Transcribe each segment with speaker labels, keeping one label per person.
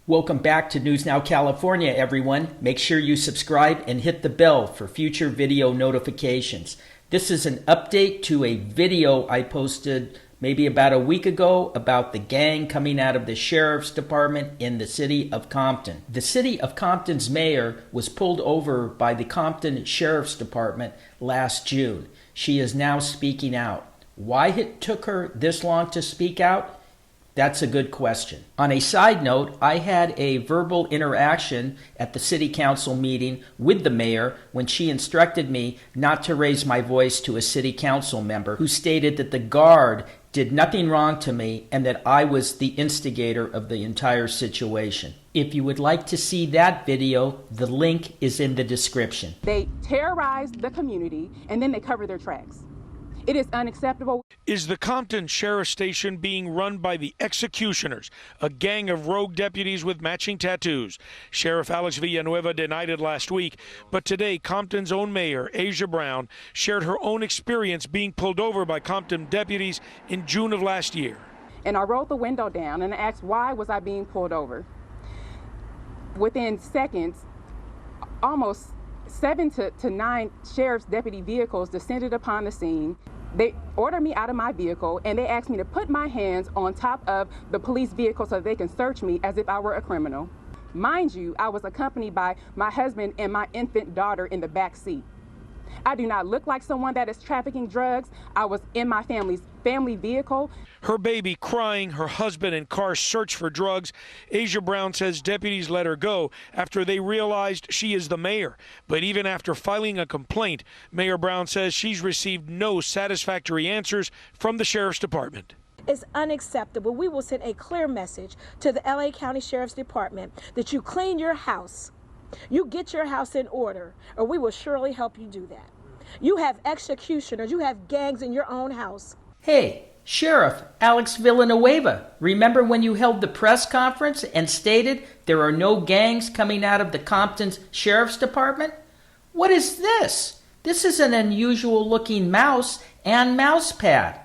Speaker 1: Welcome back to News Now California, everyone. Make sure you subscribe and hit the bell for future video notifications. This is an update to a video I posted maybe about a week ago about the gang coming out of the sheriff's department in the city of Compton. The city of Compton's mayor was pulled over by the Compton Sheriff's Department last June. She is now speaking out. Why it took her this long to speak out? That's a good question. On a side note, I had a verbal interaction at the city council meeting with the mayor when she instructed me not to raise my voice to a city council member who stated that the guard did nothing wrong to me and that I was the instigator of the entire situation. If you would like to see that video, the link is in the description.
Speaker 2: They terrorize the community and then they cover their tracks. It is unacceptable.
Speaker 3: Is the Compton Sheriff Station being run by the Executioners, a gang of rogue deputies with matching tattoos? Sheriff Alex Villanueva denied it last week, but today Compton's own mayor, Asia Brown, shared her own experience being pulled over by Compton deputies in June of last year.
Speaker 2: And I rolled the window down and asked why was I being pulled over. Within seconds, almost 7 to 9 sheriff's deputy vehicles descended upon the scene. They ordered me out of my vehicle and they asked me to put my hands on top of the police vehicle so they can search me as if I were a criminal. Mind you, I was accompanied by my husband and my infant daughter in the back seat. I do not look like someone that is trafficking drugs. I was in my family vehicle.
Speaker 3: Her baby crying, her husband and car search for drugs. Asia Brown says deputies let her go after they realized she is the mayor. But even after filing a complaint, Mayor Brown says she's received no satisfactory answers from the sheriff's department.
Speaker 4: It's unacceptable. We will send a clear message to the LA County Sheriff's Department that you clean your house. You get your house in order, or we will surely help you do that. You have executioners, you have gangs in your own house.
Speaker 1: Hey, Sheriff Alex Villanueva, remember when you held the press conference and stated there are no gangs coming out of the Compton's Sheriff's Department? What is this? This is an unusual looking mouse and mouse pad.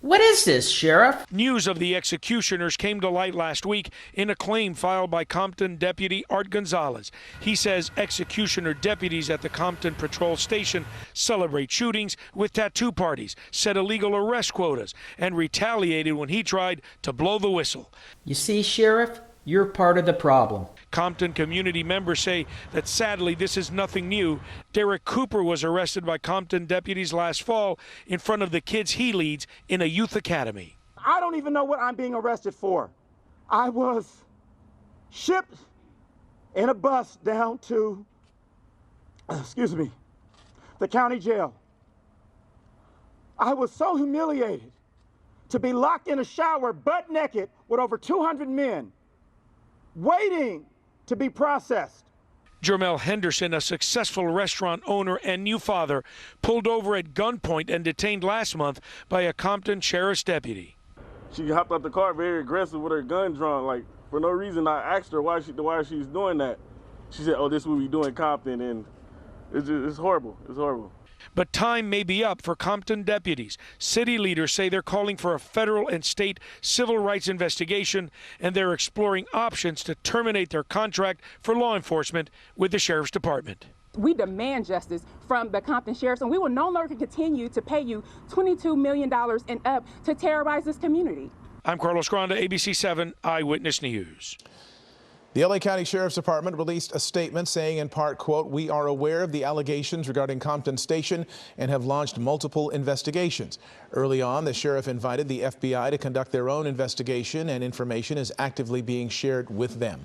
Speaker 1: What is this, Sheriff?
Speaker 3: News of the executioners came to light last week in a claim filed by Compton deputy Art Gonzalez. He says executioner deputies at the Compton Patrol Station celebrate shootings with tattoo parties, set illegal arrest quotas, and retaliated when he tried to blow the whistle.
Speaker 1: You see, Sheriff, you're part of the problem.
Speaker 3: Compton community members say that sadly this is nothing new. Derek Cooper was arrested by Compton deputies last fall in front of the kids he leads in a youth academy.
Speaker 5: I don't even know what I'm being arrested for. I was shipped in a bus down to, the county jail. I was so humiliated to be locked in a shower butt naked with over 200 men waiting to be processed.
Speaker 3: Jermel Henderson, a successful restaurant owner and new father, pulled over at gunpoint and detained last month by a Compton sheriff's deputy.
Speaker 6: She hopped out the car very aggressive with her gun drawn, like for no reason. I asked her why she's doing that. She said, "Oh, this is what we do in Compton," and it's horrible. It's horrible.
Speaker 3: But time may be up for Compton deputies. City leaders say they're calling for a federal and state civil rights investigation, and they're exploring options to terminate their contract for law enforcement with the Sheriff's Department.
Speaker 2: We demand justice from the Compton Sheriffs, and we will no longer continue to pay you $22 million and up to terrorize this community.
Speaker 3: I'm Carlos Granda, ABC 7 Eyewitness News.
Speaker 7: The LA County Sheriff's Department released a statement saying in part, quote, "We are aware of the allegations regarding Compton Station and have launched multiple investigations." Early on, the sheriff invited the FBI to conduct their own investigation, and information is actively being shared with them.